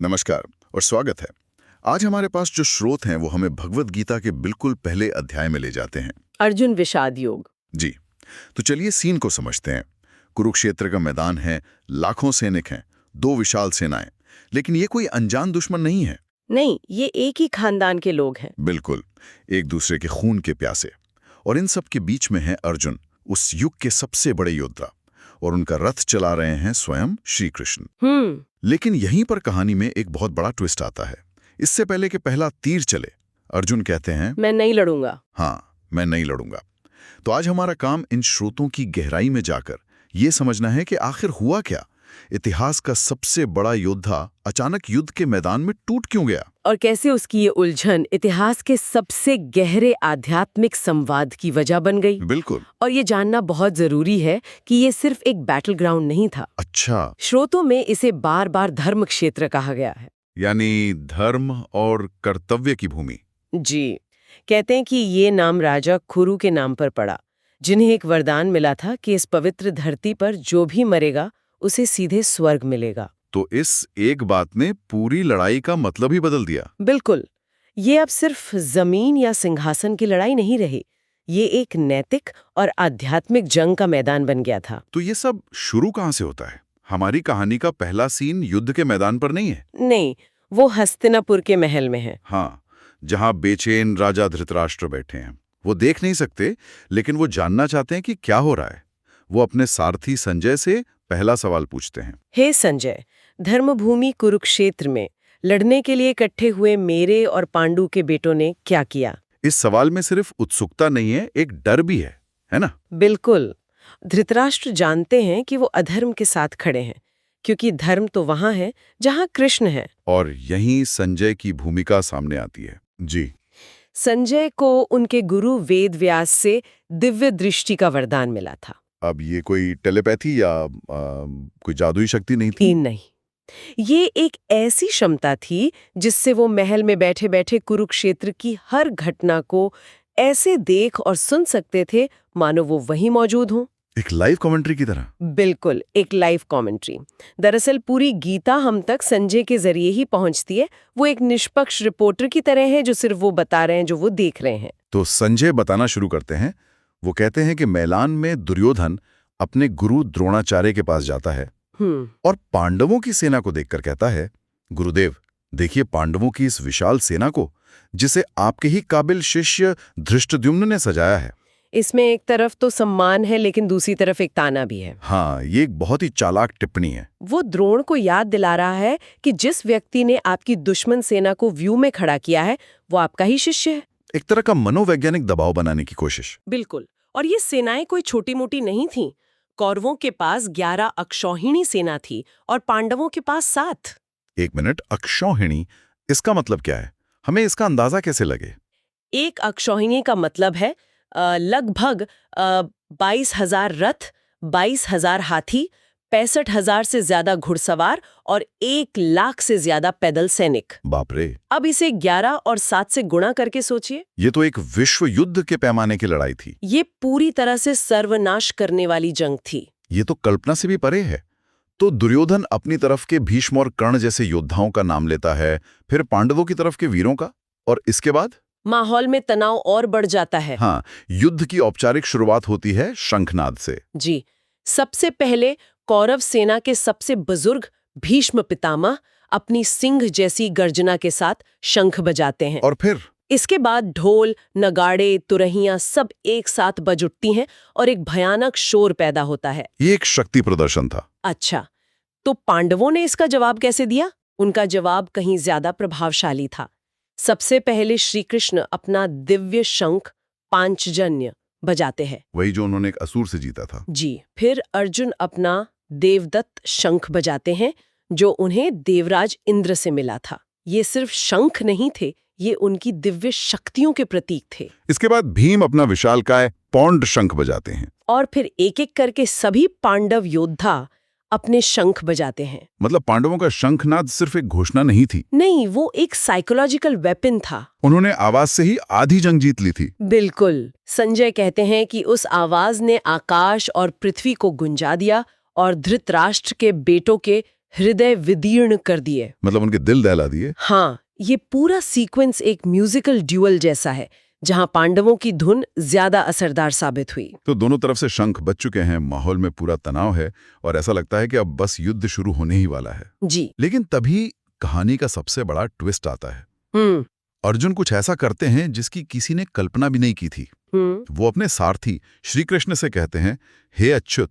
नमस्कार और स्वागत है। आज हमारे पास जो स्रोत हैं वो हमें भगवत गीता के बिल्कुल पहले अध्याय में ले जाते हैं। अर्जुन विषाद योग। जी, तो चलिए सीन को समझते हैं। कुरुक्षेत्र का मैदान है, लाखों सैनिक हैं, दो विशाल सेनाएं, लेकिन ये कोई अनजान दुश्मन नहीं है। नहीं, ये एक ही खानदान के लोग हैं। बिल्कुल, एक दूसरे के खून के प्यासे। और इन सब के बीच में है अर्जुन, उस युग के सबसे बड़े योद्धा, और उनका रथ चला रहे हैं स्वयं श्री कृष्ण। लेकिन यहीं पर कहानी में एक बहुत बड़ा ट्विस्ट आता है। इससे पहले कि पहला तीर चले, अर्जुन कहते हैं, मैं नहीं लड़ूंगा। हाँ, मैं नहीं लड़ूंगा। तो आज हमारा काम इन स्रोतों की गहराई में जाकर ये समझना है कि आखिर हुआ क्या। इतिहास का सबसे बड़ा योद्धा अचानक युद्ध के मैदान में टूट क्यों गया, और कैसे उसकी ये उलझन इतिहास के सबसे गहरे आध्यात्मिक संवाद की वजह बन गई। बिल्कुल। और ये जानना बहुत जरूरी है कि ये सिर्फ एक बैटल ग्राउंड नहीं था। अच्छा, स्रोतों में इसे बार बार धर्म क्षेत्र कहा गया है। यानी धर्म और कर्तव्य की भूमि। जी, कहते हैं कि ये नाम राजा खुरू के नाम पर पड़ा, जिन्हें एक वरदान मिला था कि इस पवित्र धरती पर जो भी मरेगा उसे सीधे स्वर्ग मिलेगा। तो इस एक बात ने पूरी लड़ाई का मतलब ही बदल दिया। बिल्कुल, ये अब सिर्फ जमीन या सिंहासन की लड़ाई नहीं रही, ये एक नैतिक और आध्यात्मिक जंग का मैदान बन गया था। तो ये सब शुरू कहाँ से होता है? हमारी कहानी का पहला सीन युद्ध के मैदान पर नहीं है। नहीं, वो हस्तिनापुर के महल में है। हाँ, जहाँ बेचैन राजा धृतराष्ट्र बैठे हैं। वो देख नहीं सकते, लेकिन वो जानना चाहते हैं कि क्या हो रहा है। वो अपने सारथी संजय से पहला सवाल पूछते हैं। हे संजय, धर्मभूमि कुरुक्षेत्र में लड़ने के लिए इकट्ठे हुए मेरे और पांडु के बेटों ने क्या किया? इस सवाल में सिर्फ उत्सुकता नहीं है, एक डर भी है ना? बिल्कुल। धृतराष्ट्र जानते हैं कि वो अधर्म के साथ खड़े हैं, क्योंकि धर्म तो वहां है जहां कृष्ण है। और यहीं संजय की भूमिका सामने आती है। जी, संजय को उनके गुरु वेद व्यास से दिव्य दृष्टि का वरदान मिला था। अब ये कोई टेलीपैथी या कोई जादुई शक्ति नहीं थी। नहीं, ये एक ऐसी क्षमता थी जिससे वो महल में बैठे बैठे कुरुक्षेत्र की हर घटना को ऐसे देख और सुन सकते थे मानो वो वहीं मौजूद हों। एक लाइव कमेंट्री की तरह। बिल्कुल, एक लाइव कमेंट्री। दरअसल पूरी गीता हम तक संजय के जरिए ही पहुंचती है। वो एक निष्पक्ष रिपोर्टर की तरह है जो सिर्फ वो बता रहे हैं जो वो देख रहे हैं। तो संजय बताना शुरू करते हैं। वो कहते हैं कि मैदान में दुर्योधन अपने गुरु द्रोणाचार्य के पास जाता है और पांडवों की सेना को देखकर कहता है, गुरुदेव, देखिए पांडवों की इस विशाल सेना को, जिसे आपके ही काबिल शिष्य धृष्टद्युम्न ने सजाया है। इसमें एक तरफ तो सम्मान है, लेकिन दूसरी तरफ एक ताना भी है। हाँ, ये एक बहुत ही चालाक टिप्पणी है। वो द्रोण को याद दिला रहा है कि जिस व्यक्ति ने आपकी दुश्मन सेना को व्यू में खड़ा किया है वो आपका ही शिष्य है। एक तरह का मनोवैज्ञानिक दबाव बनाने की कोशिश। बिल्कुल। और ये सेनाएं कोई छोटी मोटी नहीं थीं। कौरवों के पास 11 अक्षौहिणी सेना थी और पांडवों के पास 7। एक मिनट, अक्षौहिणी, इसका मतलब क्या है? हमें इसका अंदाजा कैसे लगे? एक अक्षौहिणी का मतलब है लगभग 22,000 रथ, 22,000 हाथी, 65,000 से ज्यादा घुड़सवार और 1 लाख से ज्यादा पैदल सैनिक। बाप रे! अब इसे 11 और 7 से गुणा करके सोचिए। ये तो एक विश्व युद्ध के पैमाने की लड़ाई थी। ये पूरी तरह से सर्वनाश करने वाली जंग थी। ये तो कल्पना से भी परे है। तो दुर्योधन अपनी तरफ के भीष्म और कर्ण जैसे योद्धाओं का नाम लेता है, फिर पांडवों की तरफ के वीरों का, और इसके बाद माहौल में तनाव और बढ़ जाता है। हाँ, युद्ध की औपचारिक शुरुआत होती है शंखनाद से। जी, सबसे पहले कौरव सेना के सबसे बुजुर्ग भीष्म पितामह अपनी सिंह जैसी गर्जना के साथ शंख बजाते हैं। और फिर इसके बाद ढोल, नगाड़े, तुरहियां सब एक साथ बज उठती हैं और एक भयानक शोर पैदा होता है। ये एक शक्ति प्रदर्शन था। अच्छा, तो पांडवों ने इसका जवाब कैसे दिया? उनका जवाब कहीं ज्यादा प्रभावशाली था। सबसे पहले श्री कृष्ण अपना दिव्य शंख पांचजन्य बजाते हैं। वही जो उन्होंने एक असुर से जीता था। जी, फिर अर्जुन अपना देवदत्त शंख बजाते हैं जो उन्हें देवराज इंद्र से मिला था। ये सिर्फ शंख नहीं थे, ये उनकी दिव्य शक्तियों के प्रतीक थे। इसके बाद भीम अपना विशालकाय पौंड शंख बजाते हैं। और फिर एक एक करके सभी पांडव योद्धा अपने शंख बजाते हैं। मतलब पांडवों का शंखनाद सिर्फ एक घोषणा नहीं थी। नहीं, वो एक साइकोलॉजिकल वेपन था। उन्होंने आवाज से ही आधी जंग जीत ली थी। बिल्कुल। संजय कहते हैं कि उस आवाज ने आकाश और पृथ्वी को गुंजा दिया और धृतराष्ट्र के बेटों के हृदय विदीर्ण कर दिए। मतलब उनके दिल दहला दिए। हाँ, ये पूरा सीक्वेंस एक म्यूजिकल ड्यूअल जैसा है, जहां पांडवों की धुन ज्यादा असरदार साबित हुई। तो दोनों तरफ से शंख बज चुके हैं, माहौल में पूरा तनाव है और ऐसा लगता है कि अब बस युद्ध शुरू होने ही वाला है। जी। लेकिन तभी कहानी का सबसे बड़ा ट्विस्ट आता है। अर्जुन कुछ ऐसा करते हैं जिसकी किसी ने कल्पना भी नहीं की थी। वो अपने सारथी श्री कृष्ण से कहते हैं, हे अच्युत,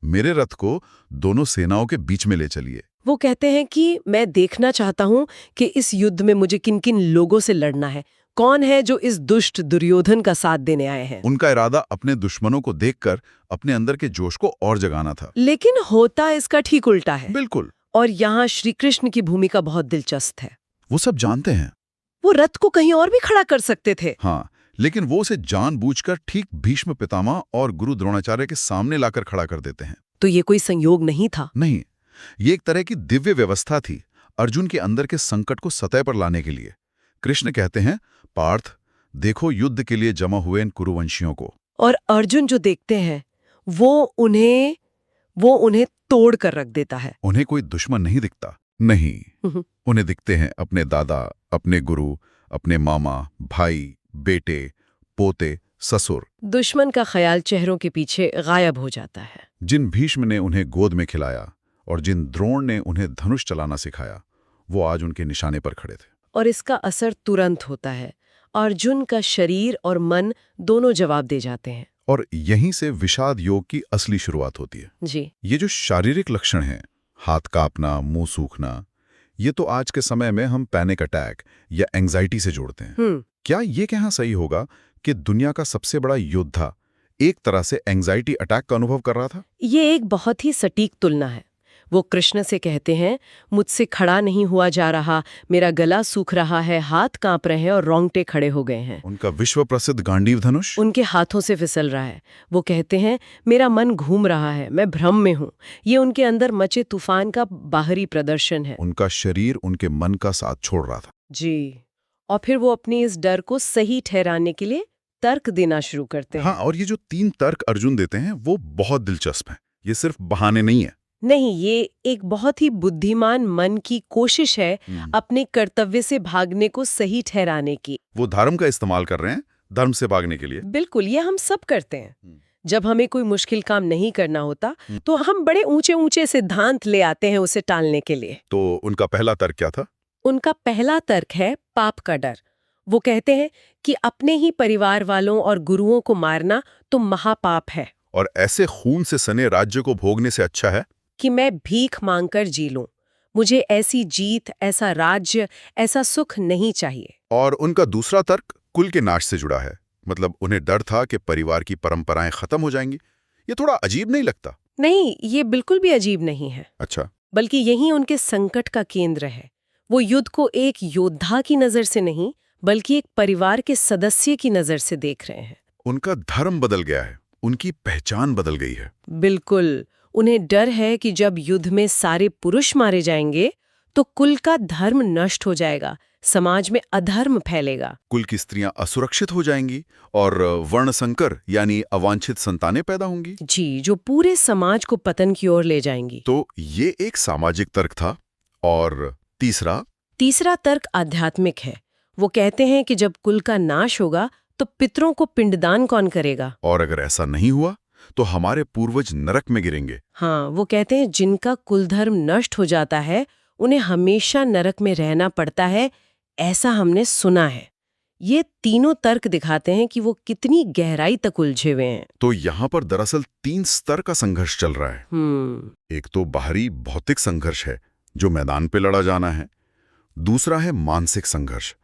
मेरे रथ को दोनों सेनाओं के बीच में ले चलिए। वो कहते हैं कि मैं देखना चाहता हूं कि इस युद्ध में मुझे किन किन लोगों से लड़ना है, कौन है जो इस दुष्ट दुर्योधन का साथ देने आए हैं। उनका इरादा अपने दुश्मनों को देखकर अपने अंदर के जोश को और जगाना था। लेकिन होता इसका ठीक उल्टा है। बिल्कुल। और यहाँ श्री कृष्ण की भूमिका बहुत दिलचस्प है। वो सब जानते हैं। वो रथ को कहीं और भी खड़ा कर सकते थे। हाँ, लेकिन वो उसे जानबूझकर ठीक भीष्म पितामह और गुरु द्रोणाचार्य के सामने लाकर खड़ा कर देते हैं। तो ये कोई संयोग नहीं था? नहीं, ये एक तरह की दिव्य व्यवस्था थी, अर्जुन के अंदर के संकट को सतह पर लाने के लिए। कृष्ण कहते हैं, पार्थ, देखो युद्ध के लिए जमा हुए इन कुरुवंशियों को। और अर्जुन जो देखते हैं वो उन्हें तोड़ कर रख देता है। उन्हें कोई दुश्मन नहीं दिखता। नहीं, उन्हें दिखते हैं अपने दादा, अपने गुरु, अपने मामा, भाई, बेटे, पोते, ससुर। दुश्मन का ख्याल चेहरों के पीछे गायब हो जाता है। जिन भीष्म ने उन्हें गोद में खिलाया और जिन द्रोण ने उन्हें धनुष चलाना सिखाया, वो आज उनके निशाने पर खड़े थे। और इसका असर तुरंत होता है। अर्जुन का शरीर और मन दोनों जवाब दे जाते हैं। और यहीं से विषाद योग की असली शुरुआत होती है। जी। ये जो शारीरिक लक्षण हैं, हाथ कांपना, मुंह सूखना, ये तो आज के समय में हम पैनिक अटैक या एंजाइटी से जोड़ते हैं। क्या ये कहना सही होगा कि दुनिया का सबसे बड़ा योद्धा एक तरह से एंजाइटी अटैक का अनुभव कर रहा था? ये एक बहुत ही सटीक तुलना है। वो कृष्ण से कहते हैं, मुझसे खड़ा नहीं हुआ जा रहा, मेरा गला सूख रहा है, हाथ कांप रहे हैं और रोंगटे खड़े हो गए हैं। उनका विश्व प्रसिद्ध गांडीव धनुष उनके हाथों से फिसल रहा है। वो कहते हैं, मेरा मन घूम रहा है, मैं भ्रम में हूँ। ये उनके अंदर मचे तूफान का बाहरी प्रदर्शन है। उनका शरीर उनके मन का साथ छोड़ रहा था। जी। और फिर वो अपनी इस डर को सही ठहराने के लिए तर्क देना शुरू करते हैं। हाँ, और ये जो 3 तर्क अर्जुन देते हैं वो बहुत दिलचस्प हैं। ये सिर्फ बहाने नहीं है। नहीं, ये एक बहुत ही बुद्धिमान मन की कोशिश है अपने कर्तव्य से भागने को सही ठहराने की। वो धर्म का इस्तेमाल कर रहे हैं धर्म से भागने के लिए। बिल्कुल, ये हम सब करते हैं। जब हमें कोई मुश्किल काम नहीं करना होता तो हम बड़े ऊंचे ऊंचे सिद्धांत ले आते हैं उसे टालने के लिए। तो उनका पहला तर्क क्या था? उनका पहला तर्क है पाप का डर। वो कहते हैं कि अपने ही परिवार वालों और गुरुओं को मारना तो महापाप है, और ऐसे खून से सने राज्य को भोगने से अच्छा है कि मैं भीख मांगकर जी लूं। मुझे ऐसी जीत, ऐसा राज्य, ऐसा सुख नहीं चाहिए। और उनका दूसरा तर्क कुल के नाश से जुड़ा है। मतलब उन्हें डर था कि परिवार की परंपराएं खत्म हो जाएंगी। ये थोड़ा अजीब नहीं लगता? नहीं, ये बिल्कुल भी अजीब नहीं है। अच्छा। बल्कि यही उनके संकट का केंद्र है। वो युद्ध को एक योद्धा की नजर से नहीं, बल्कि एक परिवार के सदस्य की नजर से देख रहे हैं। उनका धर्म बदल गया है, उनकी पहचान बदल गई है। बिल्कुल। उन्हें डर है कि जब युद्ध में सारे पुरुष मारे जाएंगे तो कुल का धर्म नष्ट हो जाएगा, समाज में अधर्म फैलेगा, कुल की स्त्रियां असुरक्षित हो जाएंगी और वर्ण संकर यानी अवांछित संतानें पैदा होंगी। जी, जो पूरे समाज को पतन की ओर ले जाएंगी। तो ये एक सामाजिक तर्क था। और तीसरा तर्क आध्यात्मिक है। वो कहते हैं कि जब कुल का नाश होगा तो पितरों को पिंडदान कौन करेगा? और अगर ऐसा नहीं हुआ तो हमारे पूर्वज नरक में गिरेंगे। हाँ, वो कहते हैं जिनका कुल धर्म नष्ट हो जाता है उन्हें हमेशा नरक में रहना पड़ता है, ऐसा हमने सुना है। ये तीनों तर्क दिखाते हैं कि वो कितनी गहराई तक उलझे हुए हैं। तो यहाँ पर दरअसल 3 स्तर का संघर्ष चल रहा है। एक तो बाहरी भौतिक संघर्ष है जो मैदान पे लड़ा जाना है। दूसरा है मानसिक संघर्ष,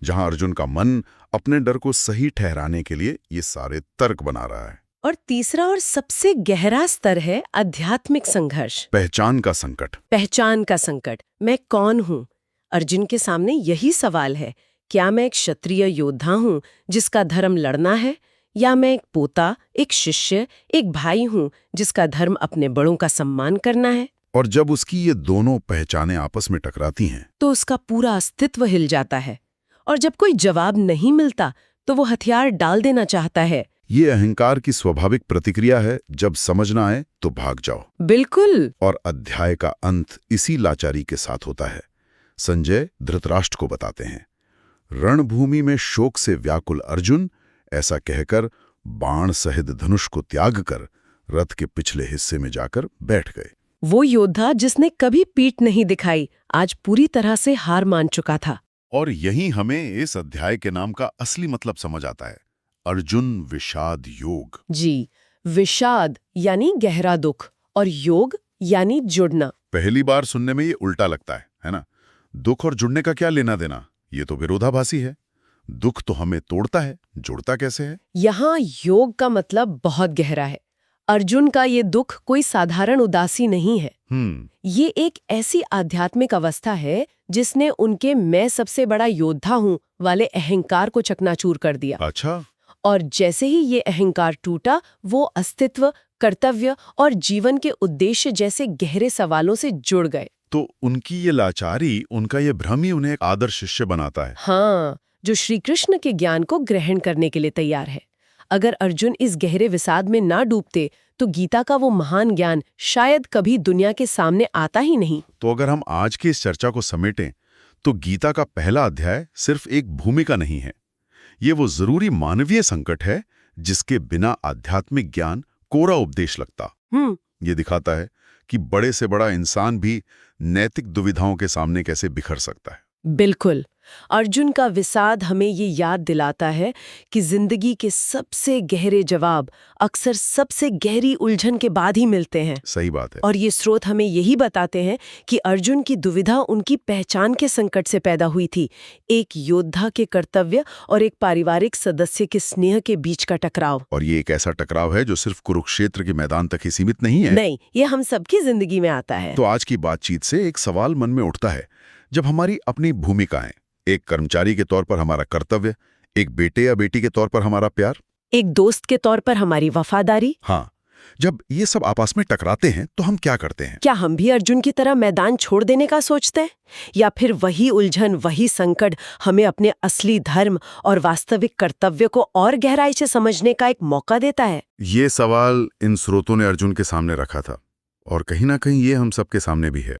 जहां अर्जुन का मन अपने डर को सही ठहराने के लिए ये सारे तर्क बना रहा है। और तीसरा और सबसे गहरा स्तर है आध्यात्मिक संघर्ष, पहचान का संकट। मैं कौन हूँ? अर्जुन के सामने यही सवाल है। क्या मैं एक क्षत्रिय योद्धा हूँ जिसका धर्म लड़ना है, या मैं एक पोता, एक शिष्य, एक भाई हूँ जिसका धर्म अपने बड़ों का सम्मान करना है? और जब उसकी ये दोनों पहचानें आपस में टकराती हैं तो उसका पूरा अस्तित्व हिल जाता है। और जब कोई जवाब नहीं मिलता तो वो हथियार डाल देना चाहता है, ये अहंकार की स्वाभाविक प्रतिक्रिया है, जब समझ ना आए तो भाग जाओ। बिल्कुल। और अध्याय का अंत इसी लाचारी के साथ होता है। संजय धृतराष्ट्र को बताते हैं, रणभूमि में शोक से व्याकुल अर्जुन ऐसा कहकर बाण सहित धनुष को त्याग कर रथ के पिछले हिस्से में जाकर बैठ गए। वो योद्धा जिसने कभी पीठ नहीं दिखाई, आज पूरी तरह से हार मान चुका था। और यही हमें इस अध्याय के नाम का असली मतलब समझ आता है, अर्जुन विषाद योग। जी, विषाद यानी गहरा दुख और योग यानी जुड़ना। पहली बार सुनने में ये उल्टा लगता है ना? दुख और जुड़ने का क्या लेना देना? ये तो विरोधाभासी है। दुख तो हमें तोड़ता है, जुड़ता कैसे है? यहाँ योग का मतलब बहुत गहरा है। अर्जुन का ये दुख कोई साधारण उदासी नहीं है। ये एक ऐसी आध्यात्मिक अवस्था है जिसने उनके मैं सबसे बड़ा योद्धा हूँ वाले अहंकार को चकनाचूर कर दिया। अच्छा। और जैसे ही ये अहंकार टूटा, वो अस्तित्व, कर्तव्य और जीवन के उद्देश्य जैसे गहरे सवालों से जुड़ गए। तो उनकी ये लाचारी, उनका ये भ्रम ही उन्हें एक आदर्श शिष्य बनाता है। हाँ, जो श्री कृष्ण के ज्ञान को ग्रहण करने के लिए तैयार है। अगर अर्जुन इस गहरे विषाद में ना डूबते तो गीता का वो महान ज्ञान शायद कभी दुनिया के सामने आता ही नहीं। तो अगर हम आज की इस चर्चा को समेटें तो गीता का पहला अध्याय सिर्फ एक भूमिका नहीं है, ये वो जरूरी मानवीय संकट है जिसके बिना आध्यात्मिक ज्ञान कोरा उपदेश लगता। ये दिखाता है कि बड़े से बड़ा इंसान भी नैतिक दुविधाओं के सामने कैसे बिखर सकता है। बिल्कुल। अर्जुन का विषाद हमें ये याद दिलाता है कि जिंदगी के सबसे गहरे जवाब अक्सर सबसे गहरी उलझन के बाद ही मिलते हैं। सही बात है। और ये स्रोत हमें यही बताते हैं कि अर्जुन की दुविधा उनकी पहचान के संकट से पैदा हुई थी, एक योद्धा के कर्तव्य और एक पारिवारिक सदस्य के स्नेह के बीच का टकराव। और ये एक ऐसा टकराव है जो सिर्फ कुरुक्षेत्र के मैदान तक ही सीमित नहीं है। नहीं, ये हम सबकी जिंदगी में आता है। तो आज की बातचीत से एक सवाल मन में उठता है, जब हमारी अपनी भूमिकाएं, एक कर्मचारी के तौर पर हमारा कर्तव्य, एक बेटे या बेटी के तौर पर हमारा प्यार, एक दोस्त के तौर पर हमारी वफादारी, हाँ, जब ये सब आपस में टकराते हैं तो हम क्या करते हैं? क्या हम भी अर्जुन की तरह मैदान छोड़ देने का सोचते हैं, या फिर वही उलझन, वही संकट हमें अपने असली धर्म और वास्तविक कर्तव्य को और गहराई से समझने का एक मौका देता है? ये सवाल इन स्रोतों ने अर्जुन के सामने रखा था और कहीं ना कहीं ये हम सबके सामने भी है।